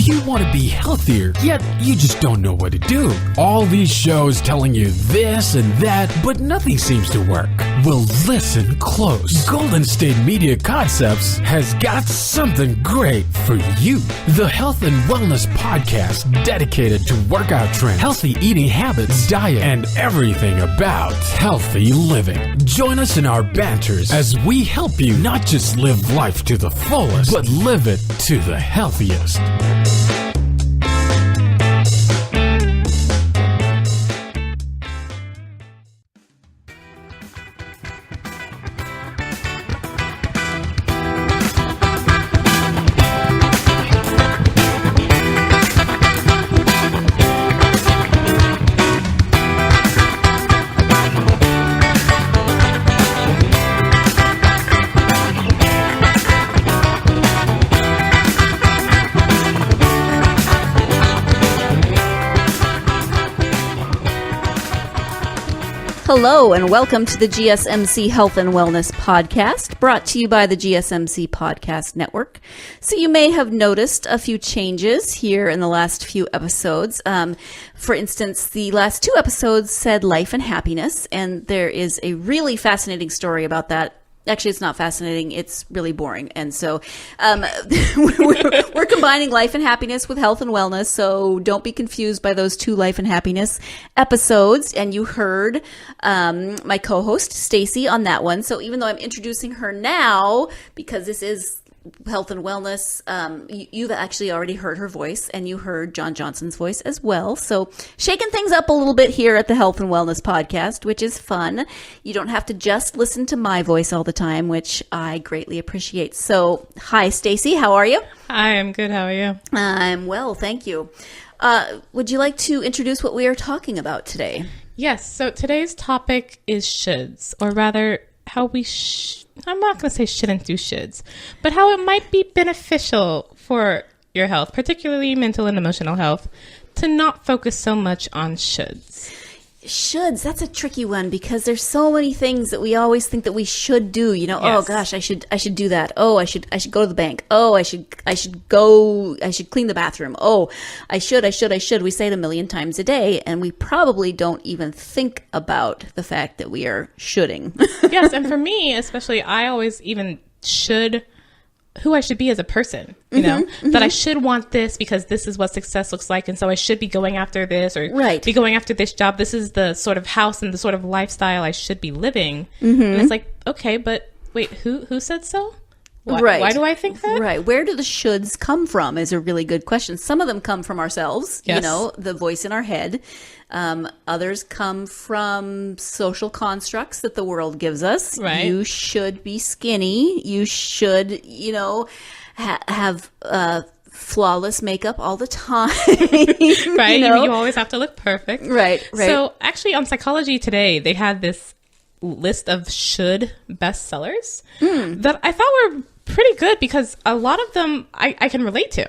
you want to be healthier, yet you just don't know what to do? All these shows telling you this and that, but nothing seems to work. Well, listen close. Golden State Media Concepts has got something great for you. The Health and Wellness Podcast, dedicated to workout trends, healthy eating habits, diet, and everything about healthy living. Join us in our banters as we help you not just live life to the fullest, but live it to the healthiest. Hello and welcome to the GSMC Health and Wellness Podcast, brought to you by the GSMC Podcast Network. So you may have noticed a few changes here in the last few episodes. For instance, the last two episodes said life and happiness, and there is a really fascinating story about that. Actually, it's not fascinating. It's really boring. And so we're combining life and happiness with health and wellness. So don't be confused by those two life and happiness episodes. And you heard my co-host, Stacy, on that one. So even though I'm introducing her now, because this is health and wellness, you've actually already heard her voice, and you heard John Johnson's voice as well. So shaking things up a little bit here at the Health and Wellness Podcast, which is fun. You don't have to just listen to my voice all the time, which I greatly appreciate. So hi, Stacy. How are you? Hi, I'm good. How are you? I'm well, thank you. Would you like to introduce what we are talking about today? Yes. So today's topic is shoulds, or rather how we I'm not going to say shouldn't do shoulds, but how it might be beneficial for your health, particularly mental and emotional health, to not focus so much on shoulds. Shoulds, that's a tricky one because there's so many things that we always think that we should do. You know, yes. Oh gosh, I should do that. Oh, I should go to the bank. Oh, I should clean the bathroom. Oh, I should. We say it a million times a day, and we probably don't even think about the fact that we are shoulding. Yes, and for me, especially, I always even should who I should be as a person, you know, that I should want this because this is what success looks like. And so I should be going after this or be going after this job. This is the sort of house and the sort of lifestyle I should be living. And it's like, okay, but wait, who said so? Why do I think that? Right. Where do the shoulds come from is a really good question. Some of them come from ourselves, you know, the voice in our head. Others come from social constructs that the world gives us. Right. You should be skinny. You should, you know, have flawless makeup all the time. Right. You always have to look perfect. Right. So actually on Psychology Today, they had this list of should bestsellers that I thought were pretty good because a lot of them I can relate to.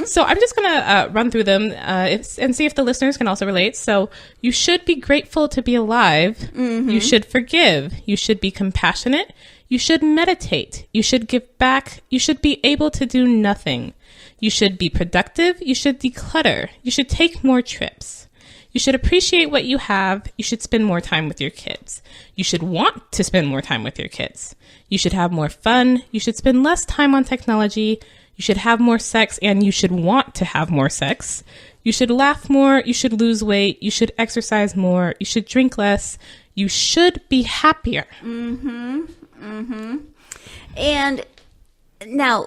So I'm just going to run through them and see if the listeners can also relate. So you should be grateful to be alive. You should forgive. You should be compassionate. You should meditate. You should give back. You should be able to do nothing. You should be productive. You should declutter. You should take more trips. You should appreciate what you have. You should spend more time with your kids. You should want to spend more time with your kids. You should have more fun. You should spend less time on technology. You should have more sex, and you should want to have more sex. You should laugh more. You should lose weight. You should exercise more. You should drink less. You should be happier. And now,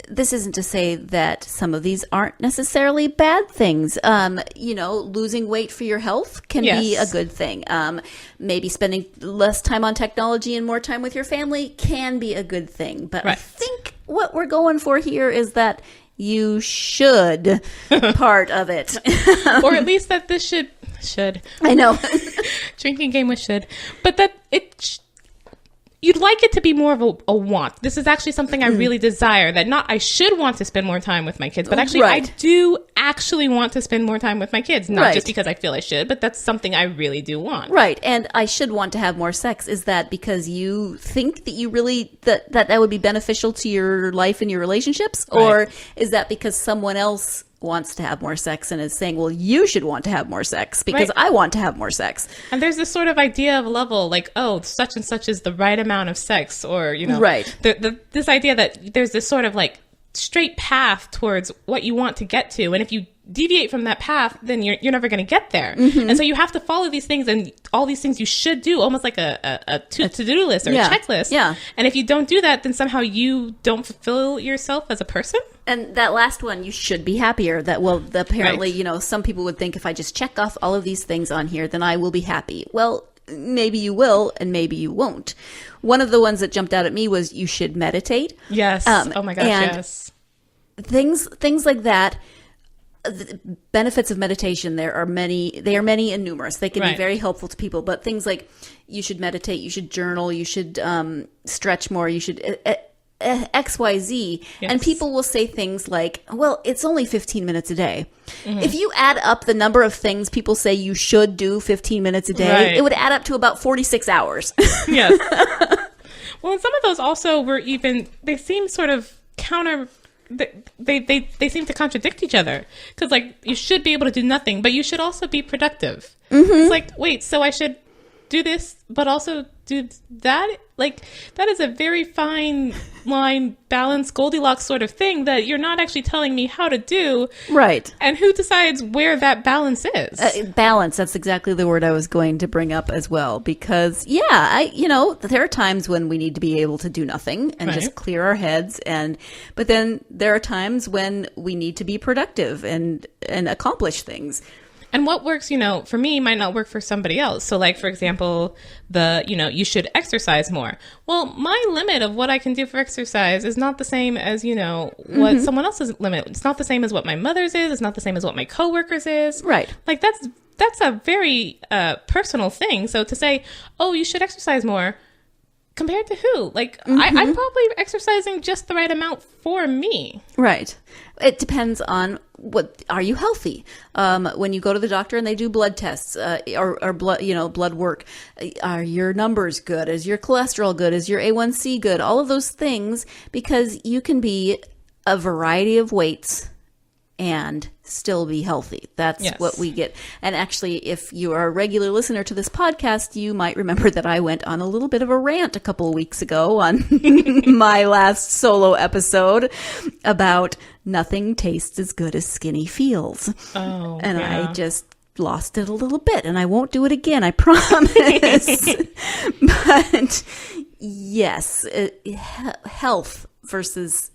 this isn't to say that some of these aren't necessarily bad things. You know, losing weight for your health can be a good thing. Maybe spending less time on technology and more time with your family can be a good thing. But I think what we're going for here is that you should part of it. Or at least that this should. I know. Drinking game with should. But that you'd like it to be more of a want. This is actually something I really desire, that not I should want to spend more time with my kids, but actually I do actually want to spend more time with my kids. Not just because I feel I should, but that's something I really do want. Right. And I should want to have more sex. Is that because you think that you really, that would be beneficial to your life and your relationships? Right. Or is that because someone else wants to have more sex and is saying, well, you should want to have more sex because I want to have more sex? And there's this sort of idea of level, like, oh, such and such is the right amount of sex, or, you know, this idea that there's this sort of like straight path towards what you want to get to. And if you deviate from that path, then you're never going to get there. And so you have to follow these things and all these things you should do, almost like a to-do list or a checklist. Yeah. And if you don't do that, then somehow you don't fulfill yourself as a person. And that last one, you should be happier. That, well, apparently, you know, some people would think if I just check off all of these things on here, then I will be happy. Well, maybe you will, and maybe you won't. One of the ones that jumped out at me was you should meditate. Yes. Oh my gosh, yes. Things like that. The benefits of meditation, they are many and numerous. They can be very helpful to people, but things like you should meditate, you should journal, you should stretch more, you should XYZ. Yes. And people will say things like, well, it's only 15 minutes a day. If you add up the number of things people say you should do 15 minutes a day, it would add up to about 46 hours. Yes. Well, and some of those also were they seem sort of they seem to contradict each other, because like you should be able to do nothing, but you should also be productive. It's like, wait, so I should do this but also do that? Like, that is a very fine line, balanced Goldilocks sort of thing that you're not actually telling me how to do. Right. And who decides where that balance is? Balance, that's exactly the word I was going to bring up as well, because there are times when we need to be able to do nothing and just clear our heads, but then there are times when we need to be productive and accomplish things. And what works, for me might not work for somebody else. So like, for example, you should exercise more. Well, my limit of what I can do for exercise is not the same as, what someone else's limit. It's not the same as what my mother's is. It's not the same as what my coworkers is. Right. Like that's a very personal thing. So to say, oh, you should exercise more, compared to who? Like, I'm probably exercising just the right amount for me. Right. It depends on are you healthy? When you go to the doctor and they do blood tests, or blood work, are your numbers good? Is your cholesterol good? Is your A1C good? All of those things, because you can be a variety of weights and still be healthy. That's what we get. And actually, if you are a regular listener to this podcast, you might remember that I went on a little bit of a rant a couple of weeks ago on my last solo episode about nothing tastes as good as skinny feels. Oh, and I just lost it a little bit, and I won't do it again, I promise. But yes, health versus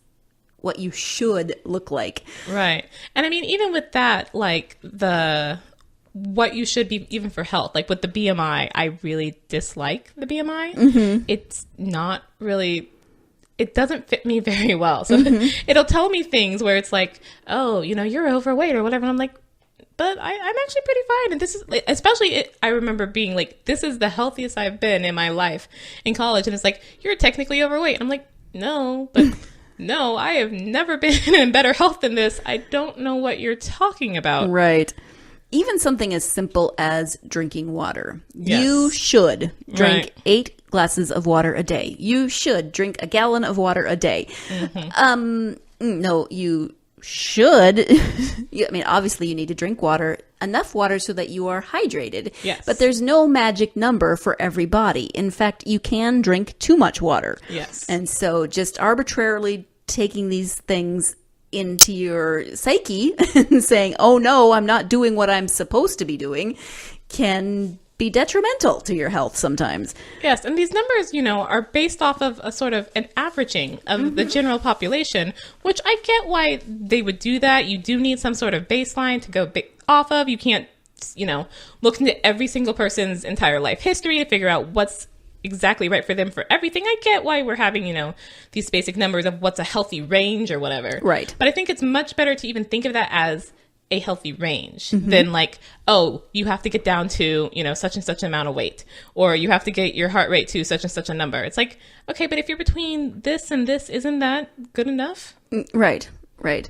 what you should look like. Right. And I mean, even with that, like what you should be, even for health, like with the BMI, I really dislike the BMI. It's not really, it doesn't fit me very well. So it'll tell me things where it's like, oh, you're overweight or whatever. And I'm like, but I'm actually pretty fine. And this is, especially, I remember being like, this is the healthiest I've been in my life in college. And it's like, you're technically overweight. And I'm like, no, but no, I have never been in better health than this. I don't know what you're talking about. Right. Even something as simple as drinking water. Yes. You should drink 8 glasses of water a day. You should drink a gallon of water a day. No, you should. I mean, obviously you need to drink water, enough water so that you are hydrated. Yes. But there's no magic number for everybody. In fact, you can drink too much water. Yes. And so just arbitrarily taking these things into your psyche and saying, oh no, I'm not doing what I'm supposed to be doing, can be detrimental to your health sometimes. Yes, and these numbers, are based off of a sort of an averaging of the general population, which I get why they would do that. You do need some sort of baseline to go off of. You can't, look into every single person's entire life history to figure out what's exactly right for them for everything. I get why we're having, these basic numbers of what's a healthy range or whatever. Right. But I think it's much better to even think of that as a healthy range than like, oh, you have to get down to, you know, such and such amount of weight, or you have to get your heart rate to such and such a number. It's like, okay, but if you're between this and this, isn't that good enough? Right.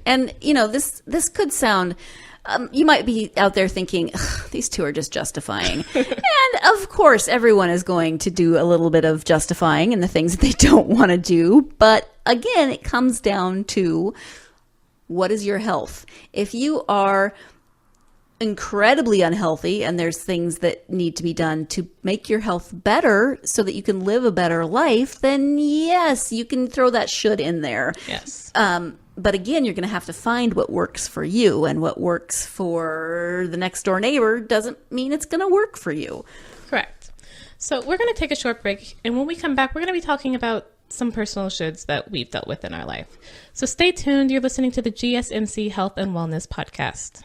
And, you know, this could sound, you might be out there thinking, these two are just justifying. And of course, everyone is going to do a little bit of justifying in the things that they don't want to do. But again, it comes down to, what is your health? If you are incredibly unhealthy and there's things that need to be done to make your health better so that you can live a better life, then yes, you can throw that should in there. Yes. But again, you're going to have to find what works for you, and what works for the next door neighbor doesn't mean it's going to work for you. Correct. So we're going to take a short break, and when we come back, we're going to be talking about some personal shoulds that we've dealt with in our life. So stay tuned. You're listening to the GSMC Health and Wellness Podcast.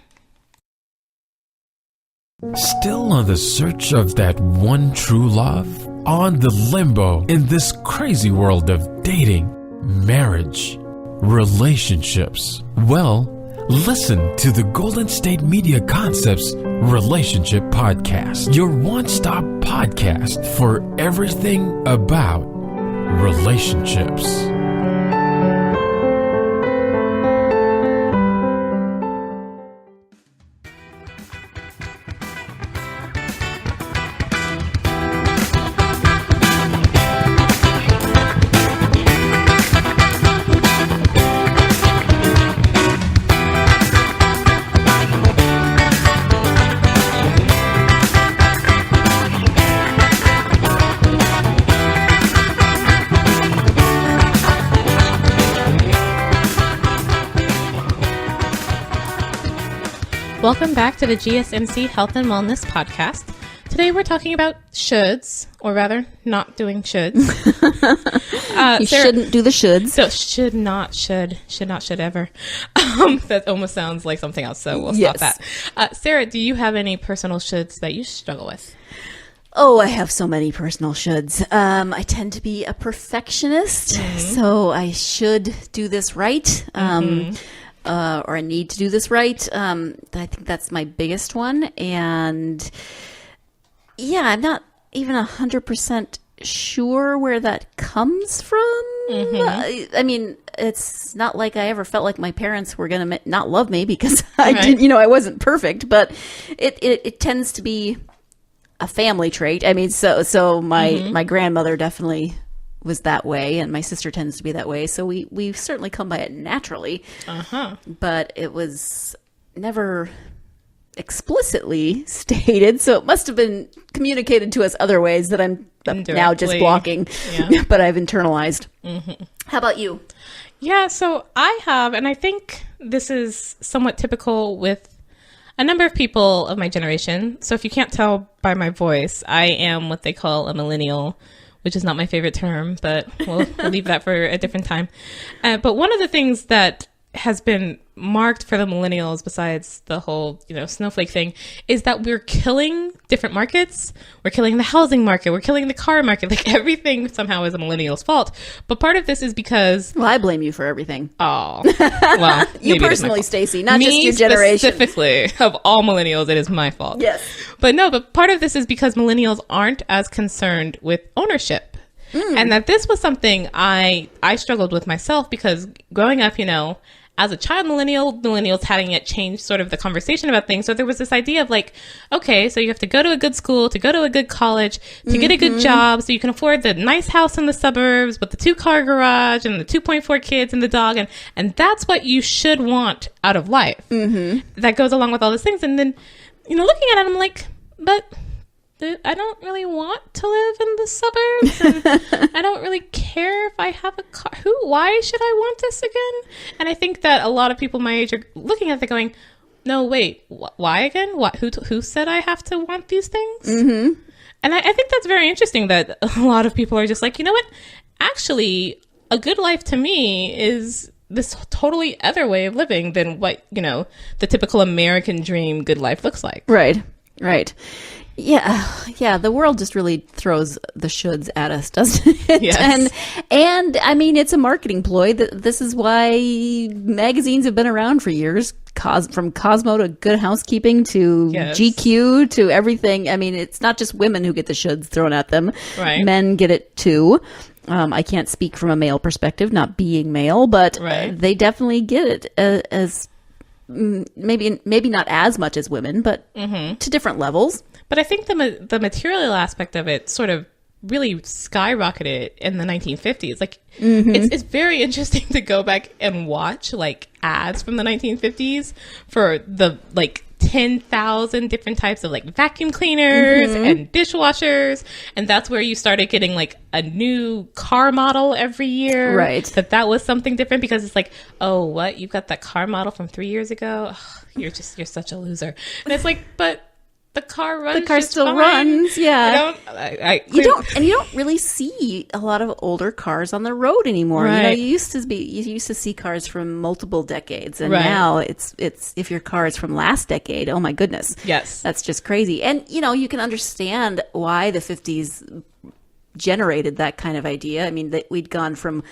Still on the search of that one true love? On the limbo in this crazy world of dating, marriage, relationships? Well, listen to the Golden State Media Concepts Relationship Podcast, your one-stop podcast for everything about relationships. Welcome back to the GSMC Health and Wellness Podcast. Today we're talking about shoulds, or rather, not doing shoulds. You shouldn't do the shoulds. So should not ever. That almost sounds like something else, so we'll stop that. Sarah, do you have any personal shoulds that you struggle with? Oh, I have so many personal shoulds. I tend to be a perfectionist, so I should do this right. Or I need to do this right. I think that's my biggest one. And yeah, I'm not even 100% sure where that comes from. I mean, it's not like I ever felt like my parents were going to not love me because I didn't, you know, I wasn't perfect, but it tends to be a family trait. I mean, so my grandmother definitely was that way, and my sister tends to be that way, so we certainly come by it naturally. But it was never explicitly stated, so it must have been communicated to us other ways that I'm now just blocking. But I've internalized. How about you? Yeah, so I have, and I think this is somewhat typical with a number of people of my generation. So if you can't tell by my voice, I am what they call a millennial, which is not my favorite term, but we'll leave that for a different time. But one of the things that has been marked for the millennials, besides the whole, you know, snowflake thing, is that we're killing different markets. We're killing the housing market. We're killing the car market. Like, everything somehow is a millennial's fault. But part of this is because... Well, I blame you for everything. Oh. Well, you personally, Stacey, not just your generation. Specifically, of all millennials, it is my fault. Yes. But part of this is because millennials aren't as concerned with ownership. And that this was something I struggled with myself, because growing up, you know, as a child millennials hadn't yet changed sort of the conversation about things. So there was this idea of like, okay, so you have to go to a good school, to go to a good college, to get a good job, so you can afford the nice house in the suburbs with the 2-car garage and the 2.4 kids and the dog. And that's what you should want out of life. That goes along with all these things. And then, you know, looking at it, I'm like, but I don't really want to live in the suburbs, and I don't really care if I have a car. Why should I want this again? And I think that a lot of people my age are looking at it going, no, wait, why again? Who said I have to want these things? And I think that's very interesting that a lot of people are just like, you know what? Actually, a good life to me is this totally other way of living than what, you know, the typical American dream good life looks like. Right. Yeah. The world just really throws the shoulds at us, doesn't it? Yes. And I mean, it's a marketing ploy. This is why magazines have been around for years, from Cosmo to Good Housekeeping to Yes. GQ to everything. I mean, it's not just women who get the shoulds thrown at them. Right. Men get it too. I can't speak from a male perspective, not being male, but Right. they definitely get it as maybe not as much as women, but to different levels. But I think the material aspect of it sort of really skyrocketed in the 1950s. Like, it's very interesting to go back and watch like ads from the 1950s for the like 10,000 different types of like vacuum cleaners and dishwashers, and that's where you started getting like a new car model every year. Right. That was something different, because it's like, oh, what, you've got that car model from 3 years ago? Ugh, you're such a loser. And it's like, but the car runs. The car just still fine. runs, yeah. You You don't really see a lot of older cars on the road anymore. You know, Right. you used to see cars from multiple decades, and Right. now it's if your car is from last decade, oh my goodness, Yes. that's just crazy. And you know, you can understand why the 50s generated that kind of idea. I mean, that we'd gone from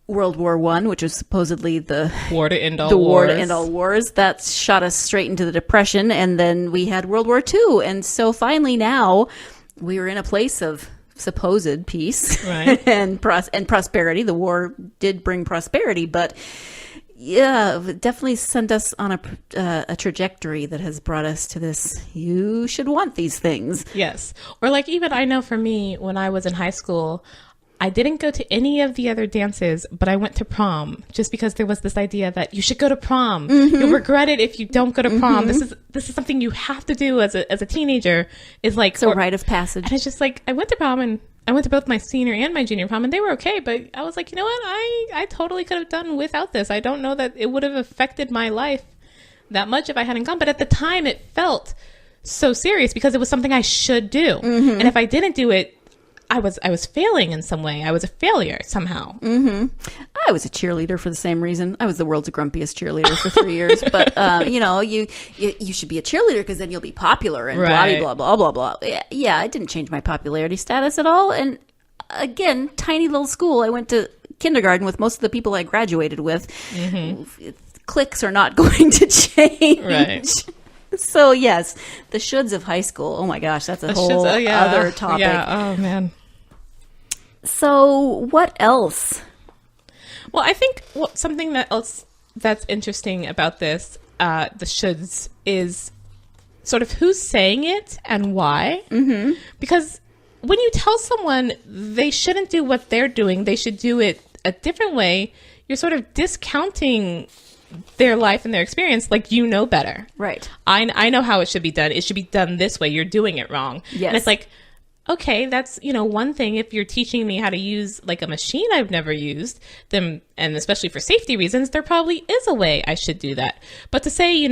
World War One, which was supposedly the war to end all war wars. to end all wars. That shot us straight into the Depression, and then we had World War II. And so finally now we were in a place of supposed peace, Right. and prosperity. The war did bring prosperity, but yeah, it definitely sent us on a trajectory that has brought us to this, you should want these things. Yes. Or like, even I know for me, when I was in high school, I didn't go to any of the other dances, but I went to prom just because there was this idea that you should go to prom. You'll regret it if you don't go to prom. This is something you have to do as a teenager. Is like, It's a rite of passage. and it's just like, I went to prom, and I went to both my senior and my junior prom, and they were okay. But I was like, you know what? I totally could have done without this. I don't know that it would have affected my life that much if I hadn't gone. But at the time, it felt so serious because it was something I should do. And if I didn't do it, I was failing in some way. I was a failure somehow. I was a cheerleader for the same reason. I was the world's grumpiest cheerleader for 3 years. But you know, you should be a cheerleader because then you'll be popular and Right. blah blah blah blah blah. Yeah, I didn't change my popularity status at all. And again, tiny little school. I went to kindergarten with most of the people I graduated with. Cliques are not going to change. Right. So yes, the shoulds of high school. Oh my gosh, that's a whole other topic. Yeah. Oh man. So what else? Well, I think something that's interesting about this, the shoulds, is sort of who's saying it and why. Mm-hmm. Because when you tell someone they shouldn't do what they're doing, they should do it a different way, you're sort of discounting their life and their experience, like, you know better. Right. I know how it should be done. It should be done this way. You're doing it wrong. Yes. And it's like, okay, that's, one thing. If you're teaching me how to use like a machine I've never used, then, and especially for safety reasons, there probably is a way I should do that. But to say,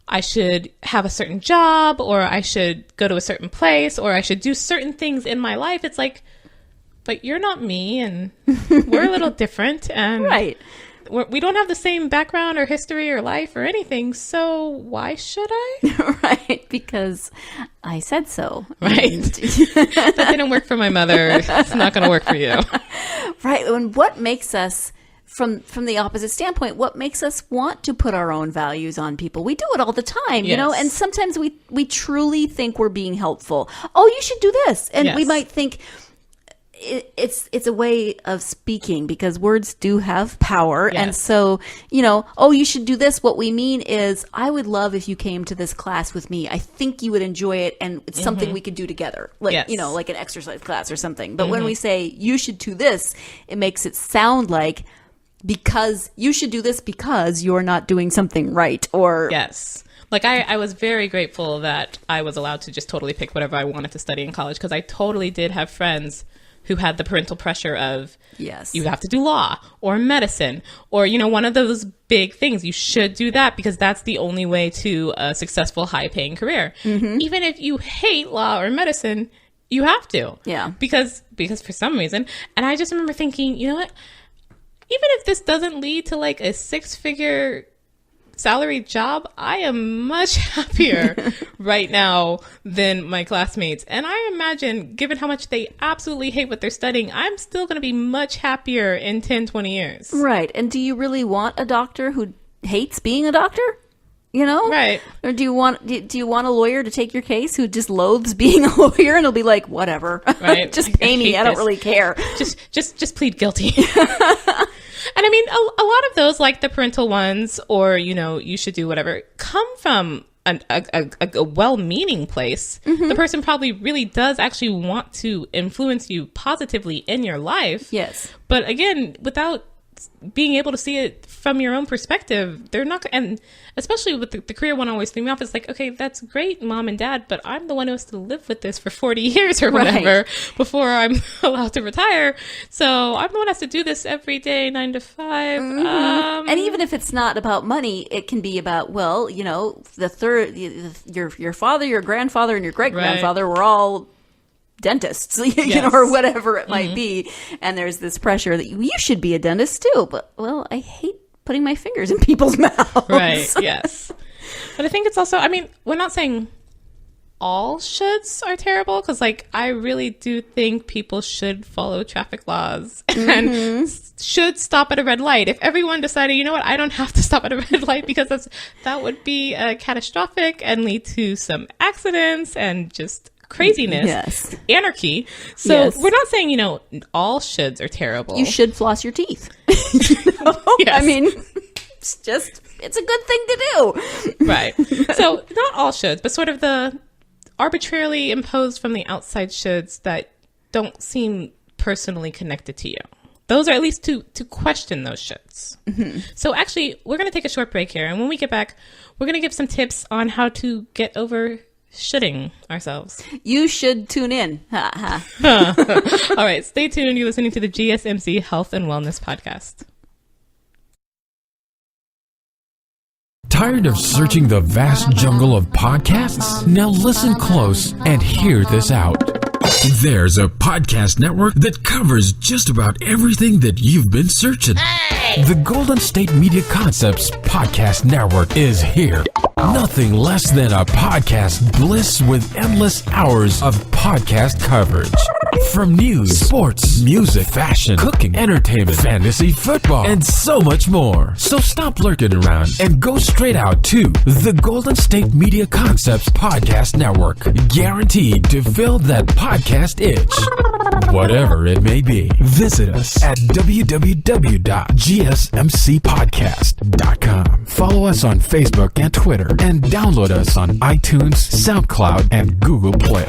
I should have a certain job, or I should go to a certain place, or I should do certain things in my life, it's like, but you're not me, and we're a little different, and Right. we don't have the same background or history or life or anything, so why should I? Right, because I said so. Right. That didn't work for my mother. It's not going to work for you. Right. And what makes us, from the opposite standpoint, what makes us want to put our own values on people? We do it all the time, Yes. and sometimes we truly think we're being helpful. Oh, you should do this. And we Yes. might think it's a way of speaking, because words do have power. Yes. And so, oh, you should do this. What we mean is, I would love if you came to this class with me. I think you would enjoy it, and it's something we could do together. Like, Yes. like an exercise class or something. But when we say you should do this, it makes it sound like, because you should do this because you're not doing something right, or Yes. Like, I was very grateful that I was allowed to just totally pick whatever I wanted to study in college, because I totally did have friends who had the parental pressure of, yes, you have to do law or medicine, or, one of those big things. You should do that because that's the only way to a successful, high-paying career. Even if you hate law or medicine, you have to. Yeah. Because for some reason. And I just remember thinking, you know what? Even if this doesn't lead to like a 6-figure salary job, I am much happier right now than my classmates. And I imagine, given how much they absolutely hate what they're studying, I'm still going to be much happier in 10, 20 years. right. And do you really want a doctor who hates being a doctor? You know? Right. Or do you want a lawyer to take your case who just loathes being a lawyer and he'll be like, whatever, right? just pay me. I don't really care. Just plead guilty. And I mean, a lot of those, like the parental ones, or, you know, you should do whatever, come from a well-meaning place. Mm-hmm. The person probably really does actually want to influence you positively in your life. Yes. But again, without being able to see it from your own perspective, they're not, and especially with the career one always threw me off. It's like, okay, that's great, mom and dad, but I'm the one who has to live with this for 40 years or whatever before I'm allowed to retire. So I'm the one who has to do this every day, 9 to 5. Mm-hmm. And even if it's not about money, it can be about, well, you know, your father, your grandfather, and your great grandfather were all dentists, you know, or whatever it might be. And there's this pressure that you should be a dentist too. But, well, I hate putting my fingers in people's mouths. Right, yes. But I think it's also, I mean, we're not saying all shoulds are terrible, because, like, I really do think people should follow traffic laws and should stop at a red light. If everyone decided, you know what, I don't have to stop at a red light because that would be catastrophic and lead to some accidents and just craziness, anarchy. So we're not saying, you know, all shoulds are terrible. You should floss your teeth. You know? I mean, it's a good thing to do. Right. So not all shoulds, but sort of the arbitrarily imposed from the outside shoulds that don't seem personally connected to you. Those are at least to question those shoulds. Mm-hmm. So actually, we're going to take a short break here. And when we get back, we're going to give some tips on how to get over shoulding ourselves. You should tune in. All right, stay tuned. You're listening to the GSMC Health and Wellness Podcast. Tired of searching the vast jungle of podcasts? Now listen close and hear this out. There's a podcast network that covers just about everything that you've been searching. The Golden State Media Concepts Podcast Network is here. Nothing less than a podcast bliss with endless hours of podcast coverage. From news, sports, music, fashion, cooking, entertainment, fantasy, football, and so much more. So stop lurking around and go straight out to the Golden State Media Concepts Podcast Network. Guaranteed to fill that podcast itch. Whatever it may be. Visit us at www.gsmcpodcast.com. Follow us on Facebook and Twitter, and download us on iTunes, SoundCloud, and Google Play.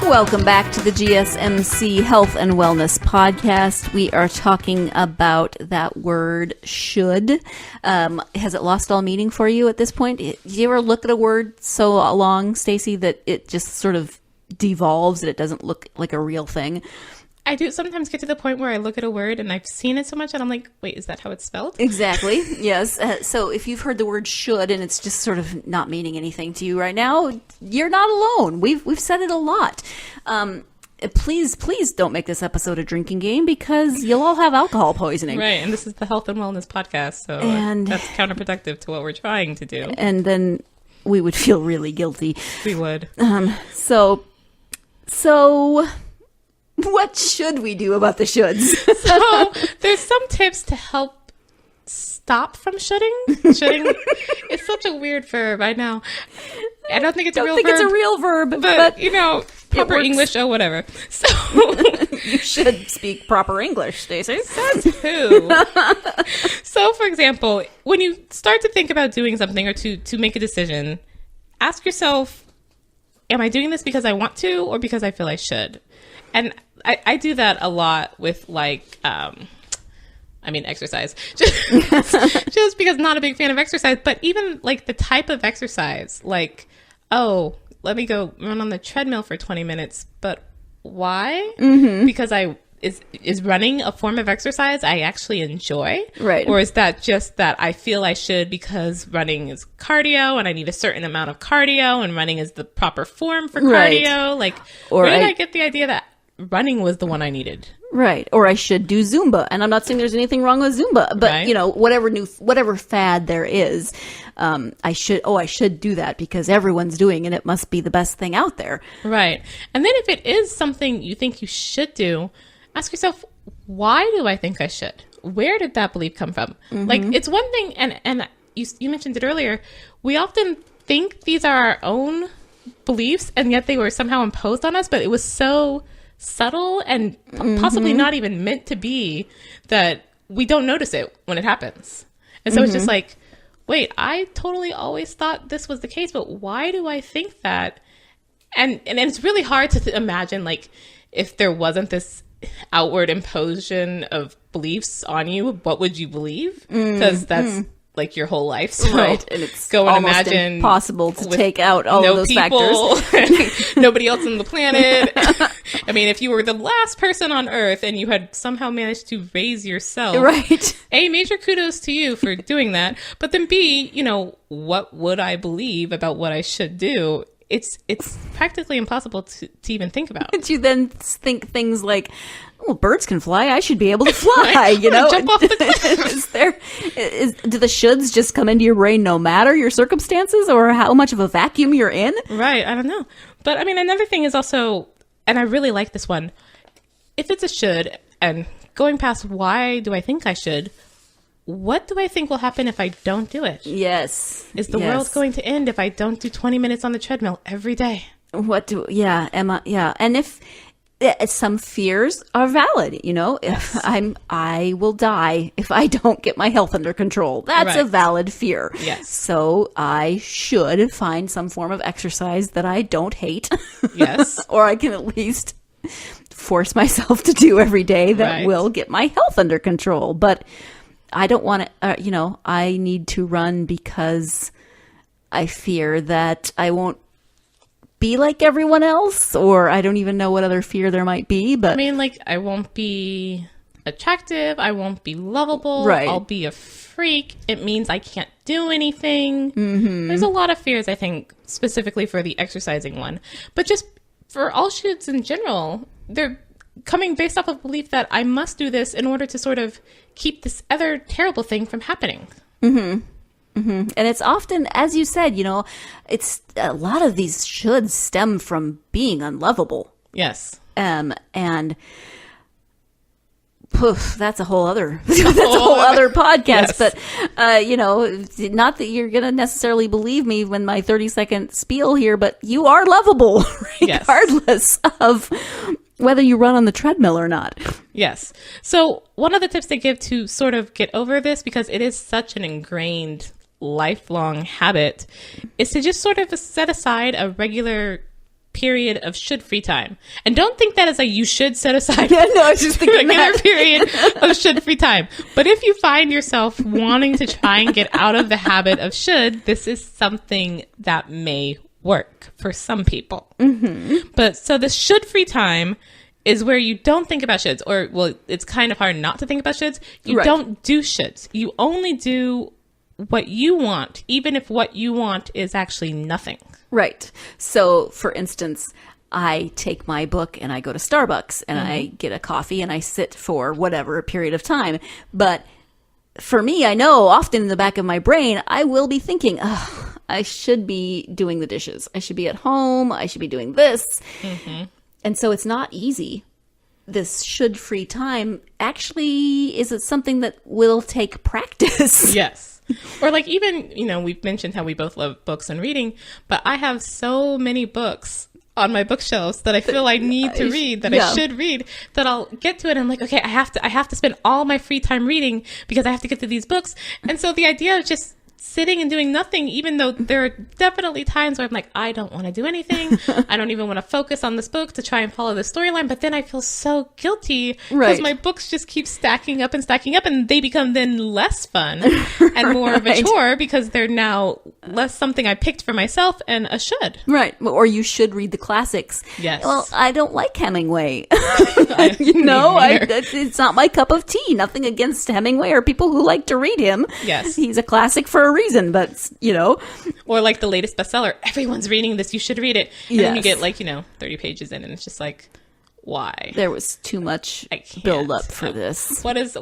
Welcome back to the GSMC Health and Wellness Podcast. We are talking about that word should. Has it lost all meaning for you at this point? Do you ever look at a word so long, Stacey, that it just sort of devolves and it doesn't look like a real thing? I do sometimes get to the point where I look at a word and I've seen it so much and I'm like, wait, is that how it's spelled? Exactly. Yes. So if you've heard the word should and it's just sort of not meaning anything to you right now, you're not alone. We've said it a lot. Please don't make this episode a drinking game because you'll all have alcohol poisoning. Right. And this is the Health and Wellness Podcast. So that's counterproductive to what we're trying to do. And then we would feel really guilty. We would. So what should we do about the shoulds? So there's some tips to help stop from shoulding. Shoulding is such a weird verb. I know. I don't think it's a real verb. It's a real verb, but you know, proper English or whatever. So you should speak proper English, Stacey. Says who? So, for example, when you start to think about doing something or to make a decision, ask yourself, am I doing this because I want to or because I feel I should? And I do that a lot with exercise. Just because I'm not a big fan of exercise, but even like the type of exercise, like, let me go run on the treadmill for 20 minutes. But why? Mm-hmm. Because I is running a form of exercise I actually enjoy? Right. Or is that just that I feel I should because running is cardio and I need a certain amount of cardio and running is the proper form for cardio? Like, or where did I get the idea that running was the one I needed? Right. Or I should do Zumba. And I'm not saying there's anything wrong with Zumba, but Right. you know, whatever fad there is, I should do that because everyone's doing it. It must be the best thing out there. Right. And then if it is something you think you should do, ask yourself, why do I think I should? Where did that belief come from? Like, it's one thing, and you mentioned it earlier, we often think these are our own beliefs, and yet they were somehow imposed on us, but it was so subtle and possibly not even meant to be that we don't notice it when it happens. And so it's just like, wait, I totally always thought this was the case, but why do I think that? And it's really hard to imagine, like, if there wasn't this outward imposition of beliefs on you, what would you believe? Because that's like your whole life. So Right. And it's go and almost imagine impossible to take out all of those factors. Nobody else on the planet. I mean, if you were the last person on Earth and you had somehow managed to raise yourself, Right. A, major kudos to you for doing that. But then B, you know, what would I believe about what I should do? It's practically impossible to even think about. But you then think things like, well, birds can fly. I should be able to fly, you know? Jump off the cliff. Do the shoulds just come into your brain no matter your circumstances or how much of a vacuum you're in? Right. I don't know. But I mean, another thing is also, and I really like this one, if it's a should, and going past why do I think I should, what do I think will happen if I don't do it? Yes. Is the world going to end if I don't do 20 minutes on the treadmill every day? And if some fears are valid, you know, if I will die if I don't get my health under control. That's a Right. valid fear. Yes. So I should find some form of exercise that I don't hate. Yes. Or I can at least force myself to do every day that Right. will get my health under control. But I don't want to, I need to run because I fear that I won't be like everyone else, or I don't even know what other fear there might be. But I mean, like, I won't be attractive. I won't be lovable. Right. I'll be a freak. It means I can't do anything. There's a lot of fears, I think, specifically for the exercising one. But just for all shoulds in general, they're coming based off of belief that I must do this in order to sort of keep this other terrible thing from happening. and it's often, as you said, you know, it's a lot of these shoulds stem from being unlovable. Yes. And poof, that's a whole other other podcast. Yes. But you know, not that you're gonna necessarily believe me when my 30-second spiel here, but you are lovable Yes. regardless of whether you run on the treadmill or not. Yes. So one of the tips they give to sort of get over this, because it is such an ingrained lifelong habit, is to just sort of set aside a regular period of should free time. And don't think that as you should set aside No, I was just thinking regular that. period of should free time. But if you find yourself wanting to try and get out of the habit of should, this is something that may work for some people. But so the should free time is where you don't think about shoulds, or, well, it's kind of hard not to think about shoulds. You Right. don't do shoulds. You only do what you want, even if what you want is actually nothing. Right. So, for instance, I take my book and I go to Starbucks and I get a coffee and I sit for whatever period of time. But for me, I know often in the back of my brain, I will be thinking, oh, I should be doing the dishes. I should be at home. I should be doing this. And so it's not easy. This should free time actually is it something that will take practice. Yes. Or like, even, you know, we've mentioned how we both love books and reading, but I have so many books on my bookshelves that I feel I need to read, that I should read, that I'll get to it and I'm like, okay, I have to spend all my free time reading because I have to get to these books. And so the idea of just sitting and doing nothing, even though there are definitely times where I'm like, I don't want to do anything. I don't even want to focus on this book to try and follow the storyline. But then I feel so guilty because my books just keep stacking up, and they become then less fun and more of a chore because they're now less something I picked for myself and a should. Right. Or you should read the classics. Yes. Well, I don't like Hemingway. It's not my cup of tea. Nothing against Hemingway or people who like to read him. Yes. He's a classic for a reason, but, Or like the latest bestseller. Everyone's reading this. You should read it. And then you get 30 pages in and it's just like, why? There was too much build up for this. What is,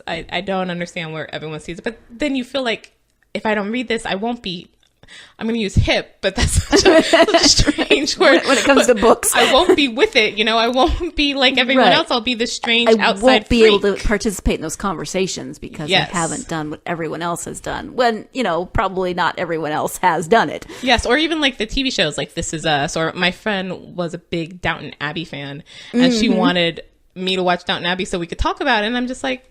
I don't understand where everyone sees it. But then you feel like if I don't read this, I'm going to use hip, but that's such a strange word. When it comes to books. I won't be with it, I won't be like everyone else. I'll be the strange outside freak. I won't be able to participate in those conversations because I haven't done what everyone else has done. When, probably not everyone else has done it. Yes, or even like the TV shows like This Is Us, or my friend was a big Downton Abbey fan, and she wanted me to watch Downton Abbey so we could talk about it, and I'm just like,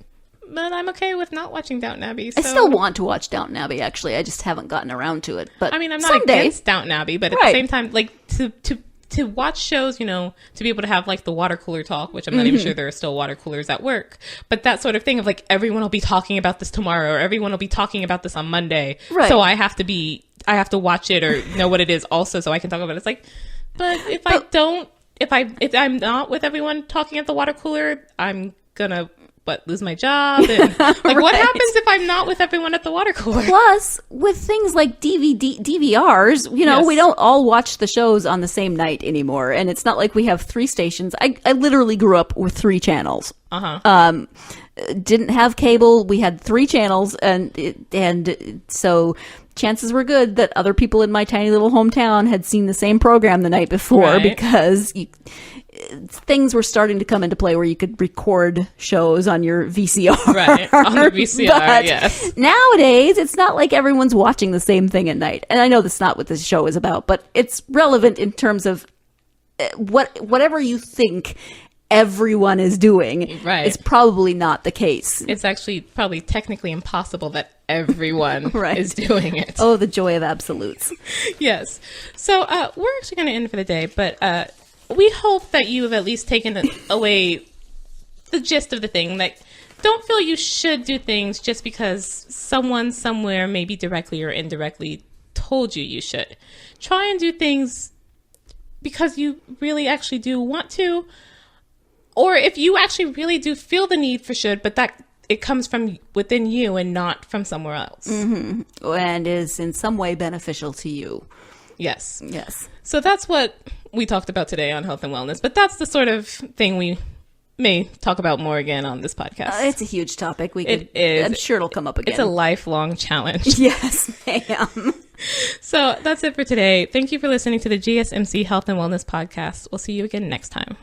but I'm okay with not watching Downton Abbey. So. I still want to watch Downton Abbey, actually. I just haven't gotten around to it. But I mean, I'm not someday. against Downton Abbey, but at the same time, like, to watch shows, to be able to have, like, the water cooler talk, which I'm not even sure there are still water coolers at work, but that sort of thing of, like, everyone will be talking about this tomorrow, or everyone will be talking about this on Monday. Right. So I have to watch it or know what it is also so I can talk about it. It's like, but if I'm not with everyone talking at the water cooler, I'm gonna lose my job? And like, what happens if I'm not with everyone at the water cooler? Plus, with things like DVRs, we don't all watch the shows on the same night anymore. And it's not like we have 3 stations. I literally grew up with 3 channels. Didn't have cable. We had 3 channels. And so chances were good that other people in my tiny little hometown had seen the same program the night before because things were starting to come into play where you could record shows on your VCR. Right, on the VCR, but yes. Nowadays, it's not like everyone's watching the same thing at night. And I know that's not what this show is about, but it's relevant in terms of whatever you think everyone is doing. Right. It's probably not the case. It's actually probably technically impossible that everyone is doing it. Oh, the joy of absolutes. Yes. So we're actually going to end for the day, but we hope that you have at least taken away the gist of the thing. Like, don't feel you should do things just because someone somewhere, maybe directly or indirectly, told you should. Try and do things because you really actually do want to, or if you actually really do feel the need for should, but that it comes from within you and not from somewhere else. Mm-hmm. And is in some way beneficial to you. Yes. Yes. So that's what we talked about today on health and wellness, but that's the sort of thing we may talk about more again on this podcast. It's a huge topic. It is. I'm sure it'll come up again. It's a lifelong challenge. Yes, ma'am. So that's it for today. Thank you for listening to the GSMC Health and Wellness Podcast. We'll see you again next time.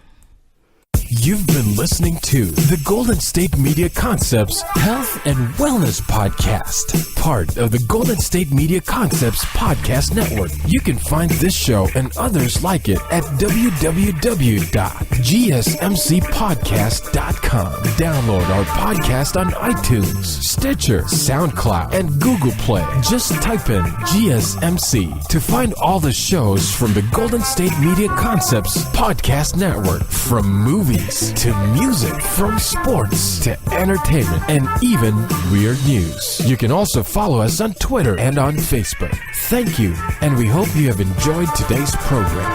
You've been listening to the Golden State Media Concepts Health and Wellness Podcast, part of the Golden State Media Concepts Podcast Network. You can find this show and others like it at www.gsmcpodcast.com. Download our podcast on iTunes, Stitcher, SoundCloud, and Google Play. Just type in GSMC to find all the shows from the Golden State Media Concepts Podcast Network, from movies to music, from sports to entertainment, and even weird news. You can also follow us on Twitter and on Facebook. Thank you, and we hope you have enjoyed today's program.